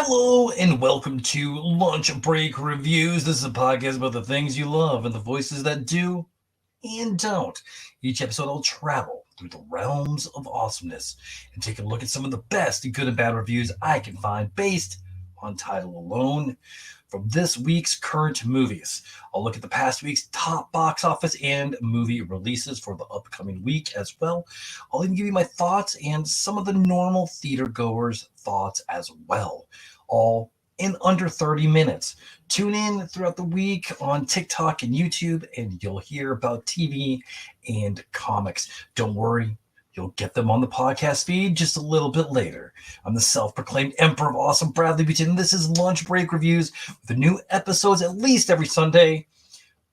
Hello and welcome to Lunch Break Reviews. This is a podcast about the things you love and the voices that do and don't. Each episode I'll travel through the realms of awesomeness and take a look at some of the best good and bad reviews I can find based on title alone from this week's current movies. I'll look at the past week's top box office and movie releases for the upcoming week as well. I'll even give you my thoughts and some of the normal theater goers' thoughts as well, all in under 30 minutes. Tune in throughout the week on TikTok and YouTube, and you'll hear about TV and comics. Don't worry, you'll get them on the podcast feed just a little bit later. I'm the self-proclaimed Emperor of Awesome, Bradley Beaton, and this is Lunch Break Reviews with the new episodes at least every Sunday.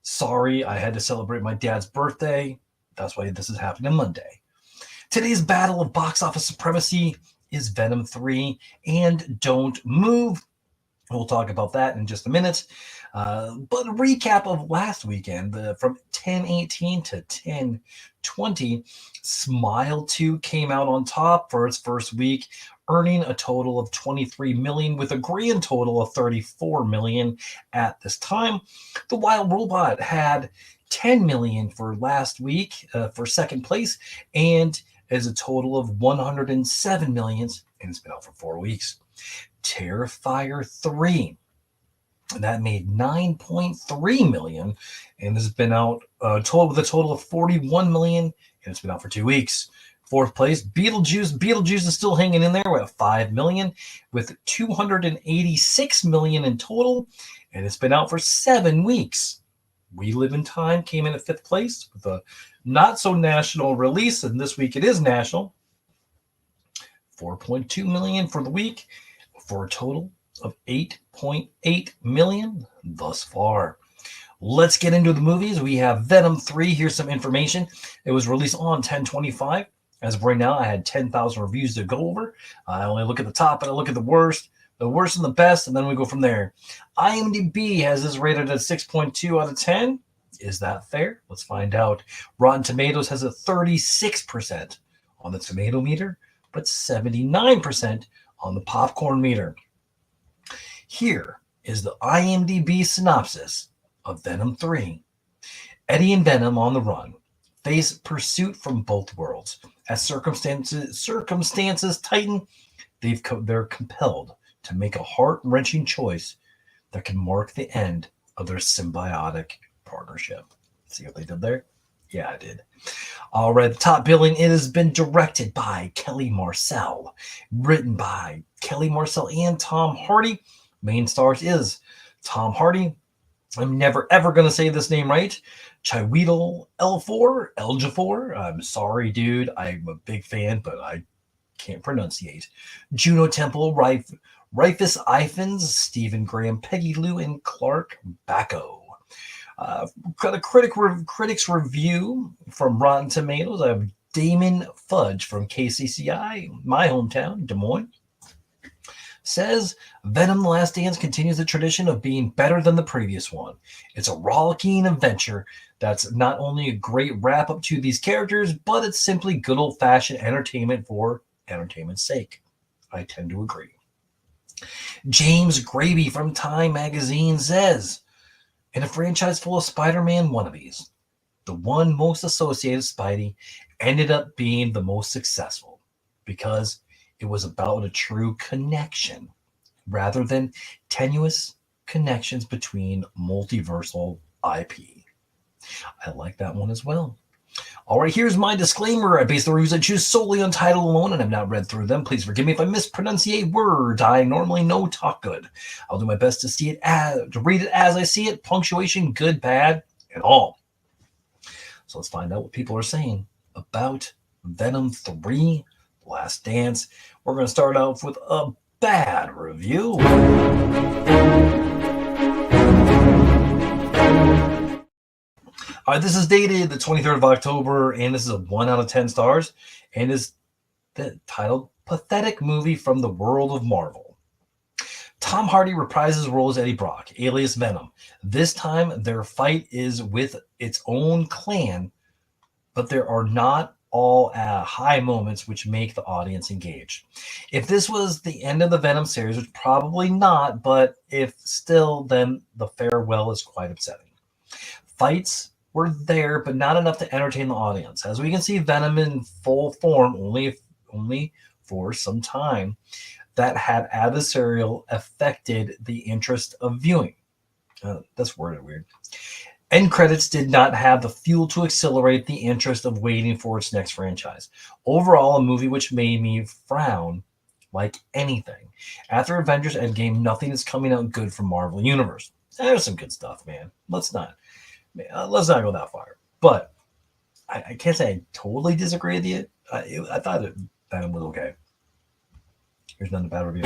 Sorry, I had to celebrate my dad's birthday. That's why this is happening Monday. Today's battle of box office supremacy is Venom 3 and Don't Move. We'll talk about that in just a minute. But a recap of last weekend, from 10/18 to 10/20, Smile 2 came out on top for its first week, earning a total of $23 million with a grand total of $34 million at this time. The Wild Robot had $10 million for last week for second place and is a total of $107 million, and it's been out for 4 weeks. Terrifier 3, that made $9.3 million and has been out with a total of $41 million, and it's been out for 2 weeks. Fourth place, Beetlejuice. Beetlejuice is still hanging in there with $5 million with $286 million in total, and it's been out for 7 weeks. We Live in Time came in at 5th place with a not so national release, and this week it is national. $4.2 million for the week, for a total of $8.8 million thus far. Let's get into the movies. We have Venom 3. Here's some information. It was released on 10/25. As of right now, I had 10,000 reviews to go over. I only look at the top and I look at the worst and the best, and then we go from there. IMDb has this rated at 6.2 out of 10. Is that fair? Let's find out. Rotten Tomatoes has a 36% on the tomato meter, but 79% on the popcorn meter. Here is the IMDb synopsis of Venom 3. Eddie and Venom on the run face pursuit from both worlds. As circumstances tighten, they're compelled to make a heart-wrenching choice that can mark the end of their symbiotic partnership. See what they did there? Yeah, I did. All right, the top billing, it has been directed by Kelly Marcel, written by Kelly Marcel and Tom Hardy. Main stars is Tom Hardy. I'm never, ever going to say this name right. Chiweedle Ejiofor. I'm sorry, dude. I'm a big fan, but I can't pronunciate. Juno Temple, Rufus Ifans, Stephen Graham, Peggy Lou, and Clark Bacco. Got a critics review from Rotten Tomatoes. I have Damon Fudge from KCCI, my hometown, Des Moines. Says, Venom The Last Dance continues the tradition of being better than the previous one. It's a rollicking adventure that's not only a great wrap-up to these characters, but it's simply good old-fashioned entertainment for entertainment's sake. I tend to agree. James Graby from Time Magazine says, in a franchise full of Spider-Man wannabes, the one most associated Spidey ended up being the most successful because it was about a true connection rather than tenuous connections between multiversal IP. I like that one as well. All right, here's my disclaimer. I base the reviews I choose solely on title alone and I've not read through them. Please forgive me if I mispronunciate words. I normally know talk good. I'll do my best to read it as I see it, punctuation, good, bad, and all. So let's find out what people are saying about Venom 3, The Last Dance. We're going to start off with a bad review. All right, this is dated the 23rd of October, and this is a 1 out of 10 stars, and is titled Pathetic Movie from the World of Marvel. Tom Hardy reprises his role as Eddie Brock, alias Venom. This time, their fight is with its own clan, but there are not all high moments which make the audience engage. If this was the end of the Venom series, which probably not, but if still, then the farewell is quite upsetting. Fights were there, but not enough to entertain the audience. As we can see, Venom in full form only for some time that had adversarial affected the interest of viewing. That's worded weird. End credits did not have the fuel to accelerate the interest of waiting for its next franchise. Overall, a movie which made me frown like anything. After Avengers Endgame, nothing is coming out good from Marvel Universe. There's some good stuff, man. Let's not go that far. But I can't say I totally disagree with you. I thought Venom was okay. Here's another bad review.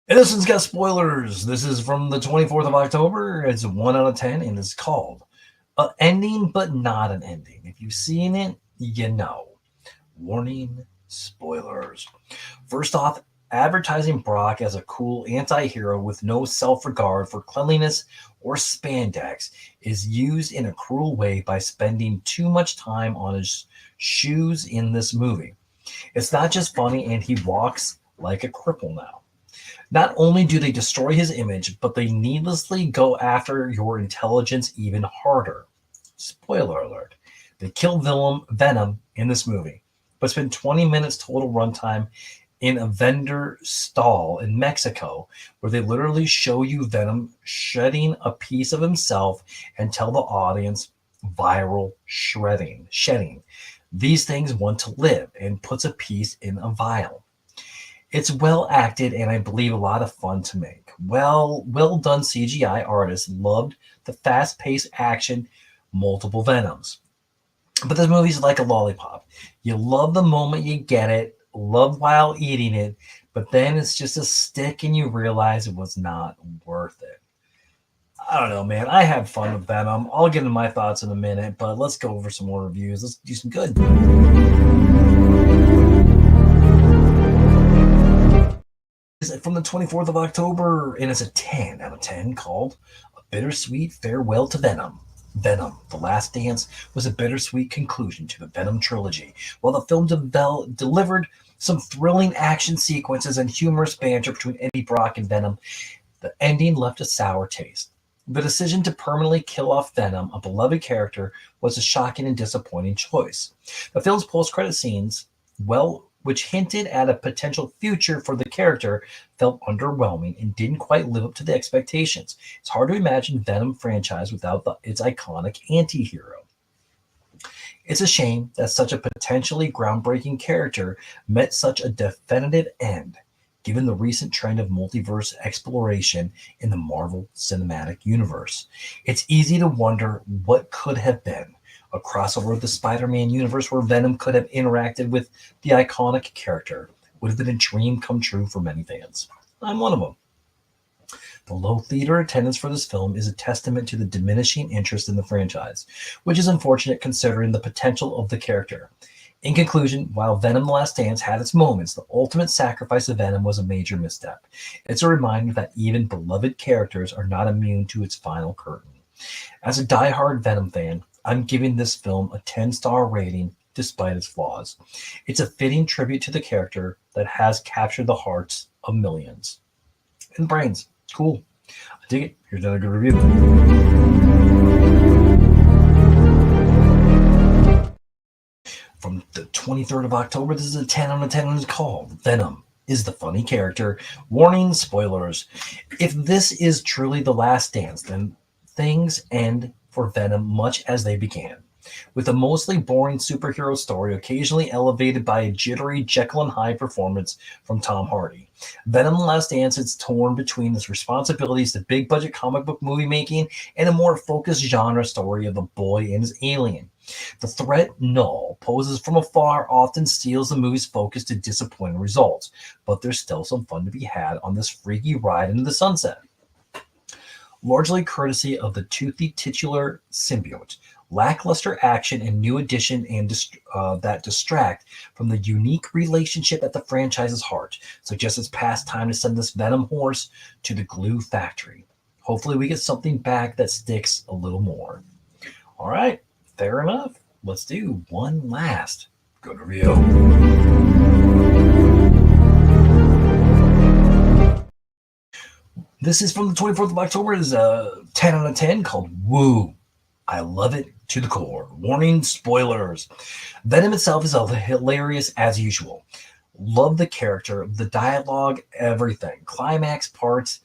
And this one's got spoilers. This is from the 24th of October. It's 1 out of 10, and it's called An Ending But Not an Ending. If you've seen it, you know. Warning, spoilers. First off, advertising Brock as a cool anti-hero with no self-regard for cleanliness or spandex is used in a cruel way by spending too much time on his shoes in this movie. It's not just funny, and he walks like a cripple now. Not only do they destroy his image, but they needlessly go after your intelligence even harder. Spoiler alert. They kill Venom in this movie, but spend 20 minutes total runtime in a vendor stall in Mexico, where they literally show you Venom shedding a piece of himself and tell the audience viral shedding. These things want to live, and puts a piece in a vial. It's well acted, and I believe a lot of fun to make. Well done CGI artists loved the fast-paced action, multiple Venoms. But this movie's like a lollipop. You love the moment you get it, love while eating it, but then it's just a stick and you realize it was not worth it. I don't know, man. I had fun with Venom. I'll get into my thoughts in a minute, but let's go over some more reviews. Let's do some good. From the 24th of October, and it's a 10 out of 10, called A Bittersweet Farewell to Venom. Venom, The Last Dance, was a bittersweet conclusion to the Venom trilogy. While the film delivered some thrilling action sequences and humorous banter between Eddie Brock and Venom, the ending left a sour taste. The decision to permanently kill off Venom, a beloved character, was a shocking and disappointing choice. The film's post-credit scenes, which hinted at a potential future for the character, felt underwhelming and didn't quite live up to the expectations. It's hard to imagine Venom franchise without its iconic anti-hero. It's a shame that such a potentially groundbreaking character met such a definitive end, given the recent trend of multiverse exploration in the Marvel Cinematic Universe. It's easy to wonder what could have been. A crossover of the Spider-Man universe where Venom could have interacted with the iconic character would have been a dream come true for many fans. I'm one of them. The low theater attendance for this film is a testament to the diminishing interest in the franchise, which is unfortunate considering the potential of the character. In conclusion, while Venom The Last Dance had its moments, the ultimate sacrifice of Venom was a major misstep. It's a reminder that even beloved characters are not immune to its final curtain. As a diehard Venom fan, I'm giving this film a 10-star rating despite its flaws. It's a fitting tribute to the character that has captured the hearts of millions. And brains. Cool. I dig it. Here's another good review. From the 23rd of October, this is a 10 out of 10 and it's called Venom is the Funny Character. Warning, spoilers. If this is truly the last dance, then things end for Venom much as they began, with a mostly boring superhero story occasionally elevated by a jittery Jekyll and Hyde performance from Tom Hardy. Venom The Last Dance is torn between its responsibilities to big budget comic book movie making and a more focused genre story of a boy and his alien. The threat Null poses from afar often steals the movie's focus to disappointing results, but there's still some fun to be had on this freaky ride into the sunset. Largely courtesy of the toothy titular symbiote, lackluster action and new addition that distract from the unique relationship at the franchise's heart, suggests it's past time to send this Venom horse to the glue factory. Hopefully we get something back that sticks a little more. All right, fair enough. Let's do one last good review. This is from the 24th of October. It is a 10 out of 10 called Woo. I love it to the core. Warning, spoilers. Venom itself is hilarious as usual. Love the character, the dialogue, everything. Climax part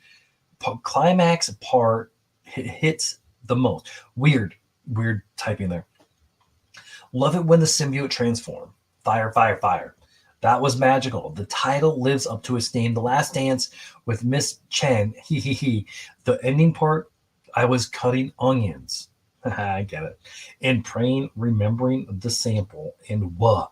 hits the most. Weird typing there. Love it when the symbiote transform. Fire, fire, fire. That was magical. The title lives up to its name. The Last Dance with Miss Chen. The ending part, I was cutting onions. I get it. And praying, remembering the sample. And what?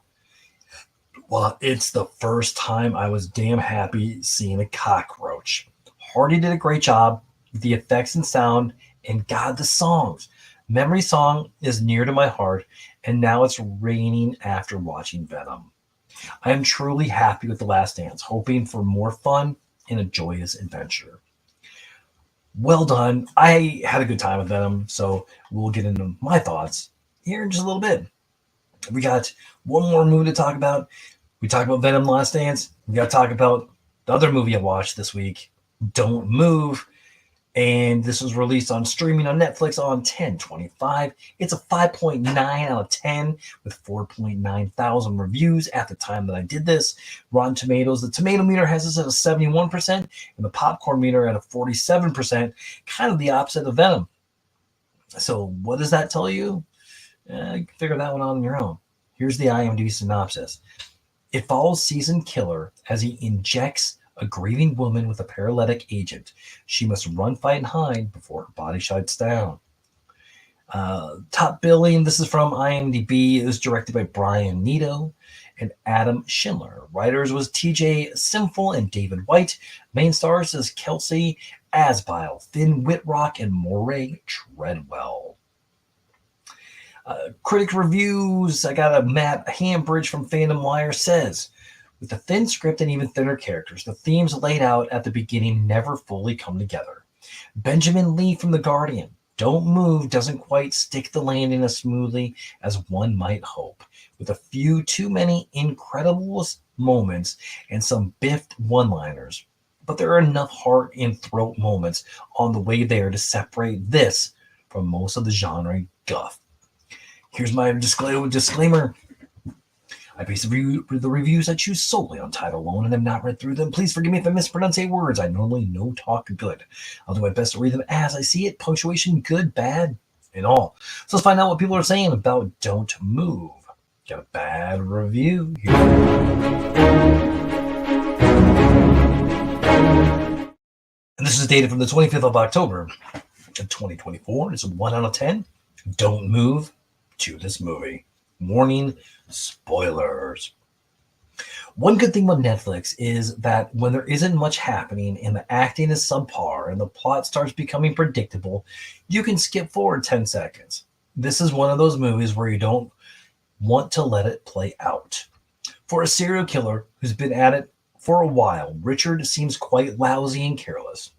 Well, it's the first time I was damn happy seeing a cockroach. Hardy did a great job with the effects and sound, and God, the songs. Memory Song is near to my heart, and now it's raining after watching Venom. I am truly happy with The Last Dance, hoping for more fun and a joyous adventure. Well done. I had a good time with Venom, so we'll get into my thoughts here in just a little bit. We got one more movie to talk about. We talked about Venom: The Last Dance. We got to talk about the other movie I watched this week, Don't Move. And this was released on streaming on Netflix on 10/25. It's a 5.9 out of 10 with 4.9 thousand reviews at the time that I did this. Rotten Tomatoes, the tomato meter has this at a 71% and the popcorn meter at a 47%, kind of the opposite of Venom. So what does that tell you? You can figure that one out on your own. Here's the IMDb synopsis. It follows seasoned killer as he injects a grieving woman with a paralytic agent. She must run, fight, and hide before her body shuts down. Top billing, this is from IMDb. It was directed by Brian Nito and Adam Schindler. Writers was TJ Simful and David White. Main stars is Kelsey Asbile, Finn Whitrock, and Moray Treadwell. Critic reviews, I got a Matt Hambridge from Fandom Wire says, with a thin script and even thinner characters, the themes laid out at the beginning never fully come together. Benjamin Lee from The Guardian, Don't Move doesn't quite stick the landing as smoothly as one might hope, with a few too many incredible moments and some biffed one-liners. But there are enough heart and throat moments on the way there to separate this from most of the genre guff. Here's my disclaimer. I base the reviews I choose solely on title alone and have not read through them. Please forgive me if I mispronounce words. I normally no talk good. I'll do my best to read them as I see it. Punctuation, good, bad, and all. So let's find out what people are saying about Don't Move. Got a bad review here. And this is dated from the 25th of October of 2024. It's a 1 out of 10. Don't move to this movie. Warning, spoilers. One good thing about Netflix is that when there isn't much happening and the acting is subpar and the plot starts becoming predictable, you can skip forward 10 seconds. This is one of those movies where you don't want to let it play out. For a serial killer who's been at it for a while, Richard seems quite lousy and careless.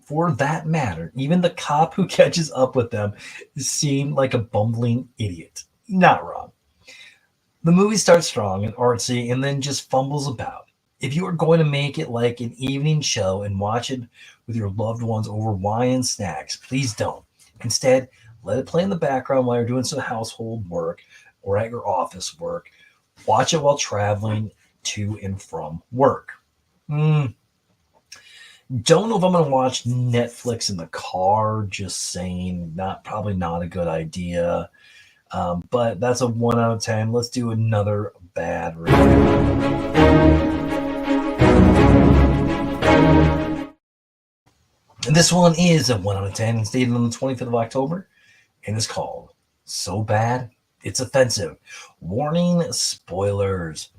For that matter, even the cop who catches up with them seemed like a bumbling idiot. Not wrong. The movie starts strong and artsy and then just fumbles about. If you are going to make it like an evening show and watch it with your loved ones over wine and snacks, please don't. Instead, let it play in the background while you're doing some household work or at your office work. Watch it while traveling to and from work. Don't know if I'm going to watch Netflix in the car. Just saying, probably not a good idea. But that's a 1 out of 10. Let's do another bad review. And this one is a 1 out of 10. It's dated on the 25th of October. And it's called So Bad It's Offensive. Warning, spoilers.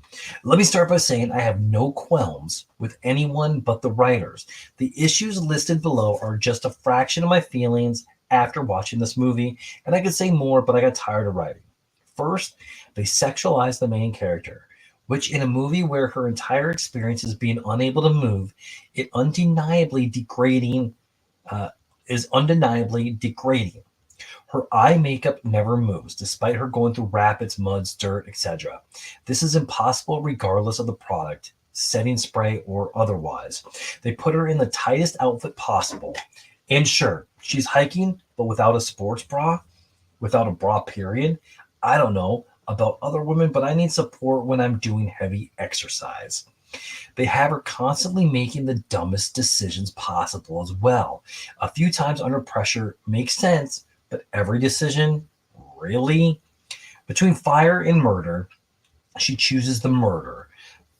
Let me start by saying I have no qualms with anyone but the writers. The issues listed below are just a fraction of my feelings after watching this movie, and I could say more, but I got tired of writing. First, they sexualize the main character. which in a movie where her entire experience is being unable to move, it undeniably degrading uh, is undeniably degrading. Her eye makeup never moves, despite her going through rapids, muds, dirt, etc. This is impossible regardless of the product, setting spray, or otherwise. They put her in the tightest outfit possible. And sure, she's hiking, but without a sports bra, without a bra period. I don't know about other women, but I need support when I'm doing heavy exercise. They have her constantly making the dumbest decisions possible as well. A few times under pressure makes sense, but every decision, really? Between fire and murder, she chooses the murder.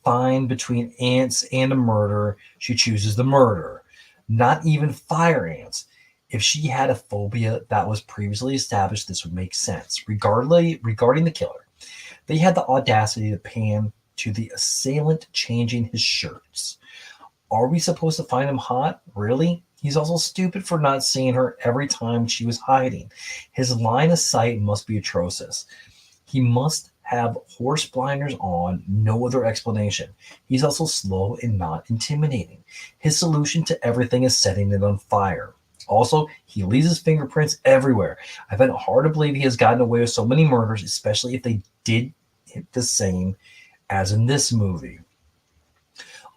Fine, between ants and a murder, she chooses the murder. Not even fire ants. If she had a phobia that was previously established, this would make sense. Regarding the killer, they had the audacity to pan to the assailant changing his shirts. Are we supposed to find him hot? Really? He's also stupid for not seeing her every time she was hiding. His line of sight must be atrocious. He must have horse blinders on, no other explanation. He's also slow and not intimidating. His solution to everything is setting it on fire. Also, he leaves his fingerprints everywhere. I find it hard to believe he has gotten away with so many murders, especially if they did hit the same as in this movie.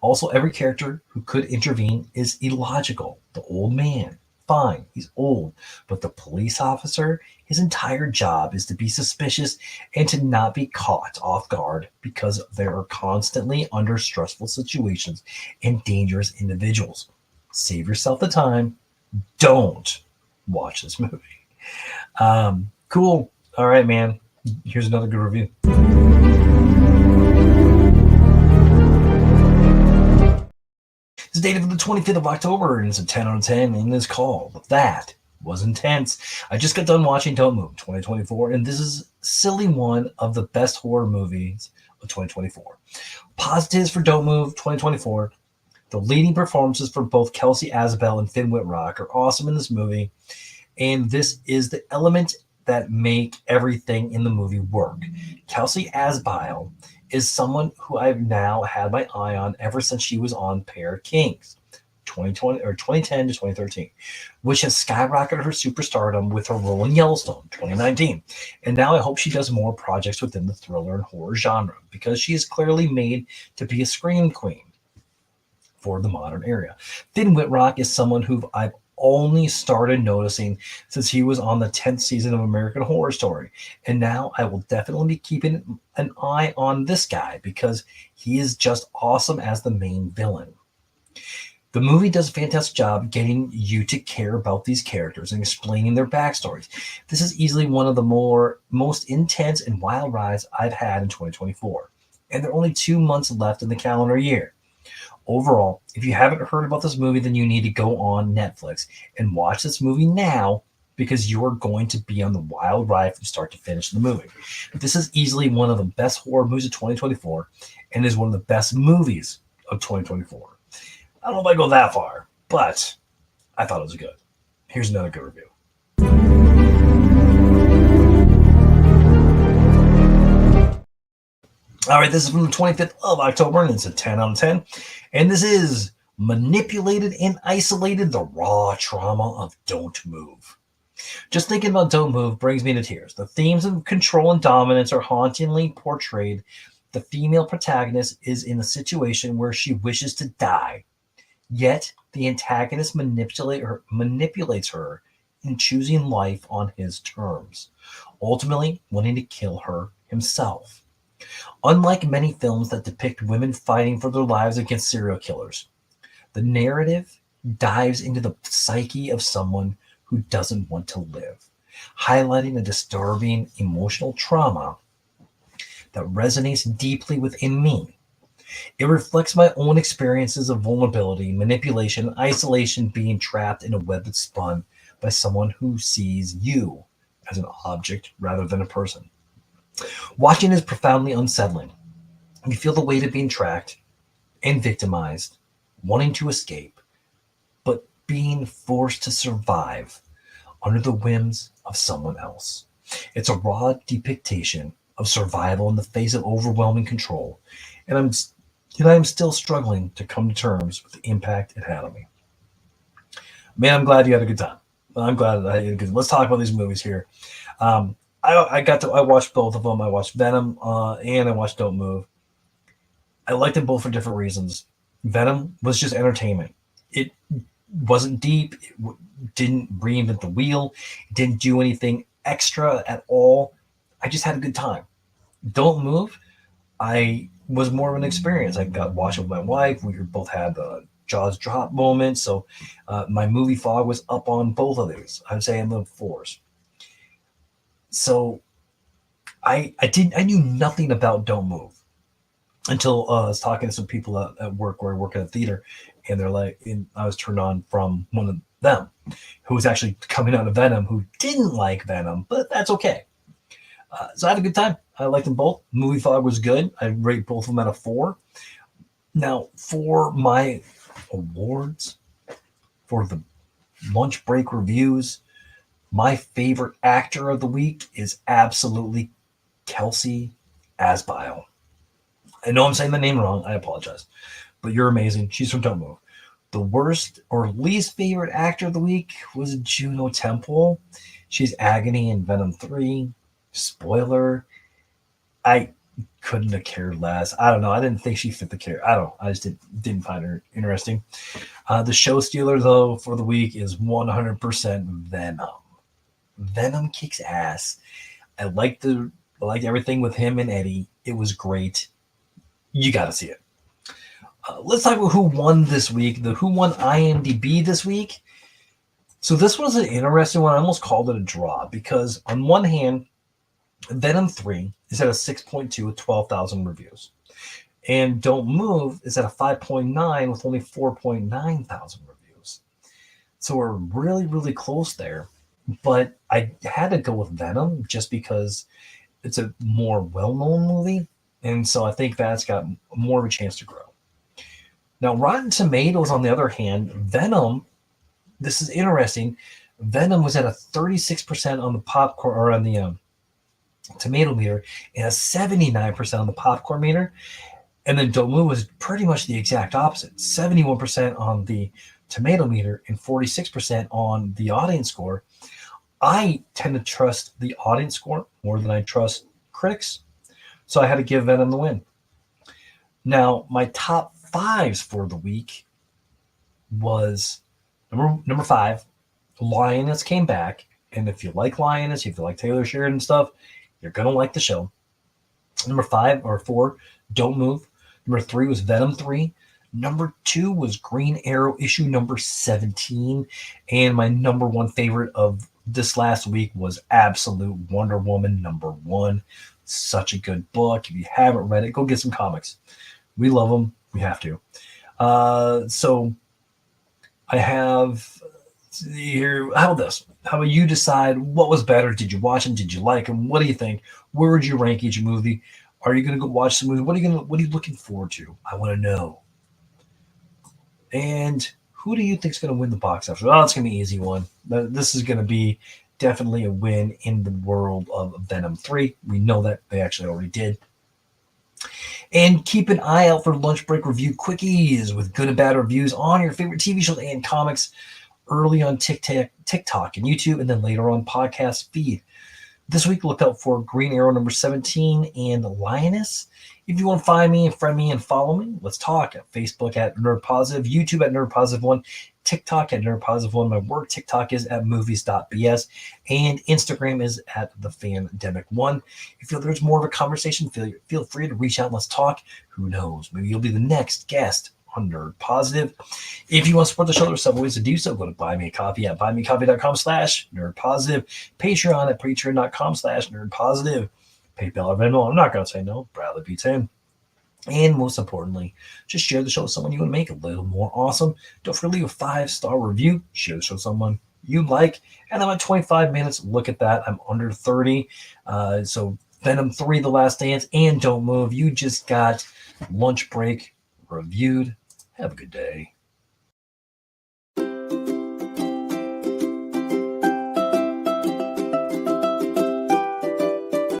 Also, every character who could intervene is illogical. The old man, fine, he's old, but the police officer, his entire job is to be suspicious and to not be caught off guard because they are constantly under stressful situations and dangerous individuals. Save yourself the time. Don't watch this movie. Cool. All right, man. Here's another good review. It's dated for the 25th of October, and it's a 10 out of 10, and it's called That Was Intense. I just got done watching Don't Move 2024, and this is silly one of the best horror movies of 2024. Positives for Don't Move 2024. The leading performances for both Kelsey Asbell and Finn Whitrock are awesome in this movie, and this is the element that make everything in the movie work. Kelsey Asbell is someone who I've now had my eye on ever since she was on Pair of Kings, 2020 or 2010 to 2013, which has skyrocketed her superstardom with her role in Yellowstone, 2019. And now I hope she does more projects within the thriller and horror genre because she is clearly made to be a scream queen for the modern era. Finn Whitrock is someone who I've only started noticing since he was on the 10th season of American Horror Story. And now I will definitely be keeping an eye on this guy because he is just awesome as the main villain. The movie does a fantastic job getting you to care about these characters and explaining their backstories. This is easily one of the most intense and wild rides I've had in 2024. And there are only 2 months left in the calendar year. Overall, if you haven't heard about this movie, then you need to go on Netflix and watch this movie now because you're going to be on the wild ride from start to finish in the movie. This is easily one of the best horror movies of 2024 and is one of the best movies of 2024. I don't know if I go that far, but I thought it was good. Here's another good review. All right, this is from the 25th of October, and it's a 10 out of 10. And this is Manipulated and Isolated, the Raw Trauma of Don't Move. Just thinking about Don't Move brings me to tears. The themes of control and dominance are hauntingly portrayed. The female protagonist is in a situation where she wishes to die, yet the antagonist manipulates her in choosing life on his terms, ultimately wanting to kill her himself. Unlike many films that depict women fighting for their lives against serial killers, the narrative dives into the psyche of someone who doesn't want to live, highlighting a disturbing emotional trauma that resonates deeply within me. It reflects my own experiences of vulnerability, manipulation, and isolation, being trapped in a web that's spun by someone who sees you as an object rather than a person. Watching is profoundly unsettling. You feel the weight of being tracked and victimized, wanting to escape, but being forced to survive under the whims of someone else. It's a raw depiction of survival in the face of overwhelming control, and I'm still struggling to come to terms with the impact it had on me. Man, I'm glad you had a good time. I'm glad that I had a good. Let's talk about these movies here. I watched both of them. I watched Venom and I watched Don't Move. I liked them both for different reasons. Venom was just entertainment. It wasn't deep. Didn't reinvent the wheel. It didn't do anything extra at all. I just had a good time. Don't Move. I was more of an experience. I got watched with my wife. We both had the jaws drop moment. So my movie fog was up on both of these. I'd say in the fours. So I knew nothing about Don't Move until I was talking to some people at work where I work at a theater, and they're like, and I was turned on from one of them who was actually coming out of Venom, who didn't like Venom, but that's okay. So I had a good time. I liked them both. Movie fog was good. I rate both of them out of 4. Now, for my awards, for the lunch break reviews, my favorite actor of the week is absolutely Kelsey Asbile. I know I'm saying the name wrong. I apologize. But you're amazing. She's from Don't Move. The worst or least favorite actor of the week was Juno Temple. She's Agony in Venom 3. Spoiler. I couldn't have cared less. I don't know. I didn't think she fit the character. I don't know. I just didn't find her interesting. The show stealer, though, for the week is 100% Venom. Venom kicks ass. I liked everything with him and Eddie. It was great. You got to see it. Let's talk about who won this week. The who won IMDb this week. So this was an interesting one. I almost called it a draw because on one hand, Venom 3 is at a 6.2 with 12,000 reviews. And Don't Move is at a 5.9 with only 4.9 thousand reviews. So we're really, really close there. But I had to go with Venom just because it's a more well-known movie. And so I think that's got more of a chance to grow. Now, Rotten Tomatoes, on the other hand, Venom, this is interesting. Venom was at a 36% on the popcorn or on the tomato meter and a 79% on the popcorn meter. And then Don't Move was pretty much the exact opposite, 71% on the tomato meter and 46% on the audience score. I tend to trust the audience score more than I trust critics. So I had to give Venom the win. Now, my top 5s for the week was number 5, Lioness came back. And if you like Lioness, if you like Taylor Sheridan stuff, you're going to like the show. Number 5 or 4, Don't Move. Number 3 was Venom 3. Number 2 was Green Arrow issue number 17. And my number 1 favorite of this last week was Absolute Wonder Woman number 1. Such a good book. If you haven't read it, go get some comics. We love them. We have to. So I have here. How about this? How about you decide what was better? Did you watch them? Did you like them? What do you think? Where would you rank each movie? Are you going to go watch some movie? What are you looking forward to? I want to know. And who do you think is going to win the box office? Oh, it's going to be an easy one. This is going to be definitely a win in the world of Venom 3. We know that they actually already did. And keep an eye out for lunch break review quickies with good and bad reviews on your favorite TV shows and comics early on TikTok and YouTube, and then later on podcast feed. This week, look out for Green Arrow number 17 and Lioness. If you want to find me and friend me and follow me, let's talk at Facebook at Nerd Positive, YouTube at Nerd Positive 1, TikTok at Nerd Positive 1. My work TikTok is at movies.bs, and Instagram is at the Fandemic1. If you feel there's more of a conversation, feel free to reach out and let's talk. Who knows? Maybe you'll be the next guest on Nerd Positive. If you want to support the show, there's several ways to do so. Go to buy me a coffee at buymeacoffee.com/nerdpositive, Patreon at patreon.com/nerdpositive, PayPal or Venmo. I'm not going to say no. Bradley beats him. And most importantly, just share the show with someone you want to make a little more awesome. Don't forget to leave a 5-star review. Share the show with someone you like. And I'm at 25 minutes. Look at that. I'm under 30. So Venom 3, The Last Dance, and Don't Move. You just got Lunch Break reviewed. Have a good day.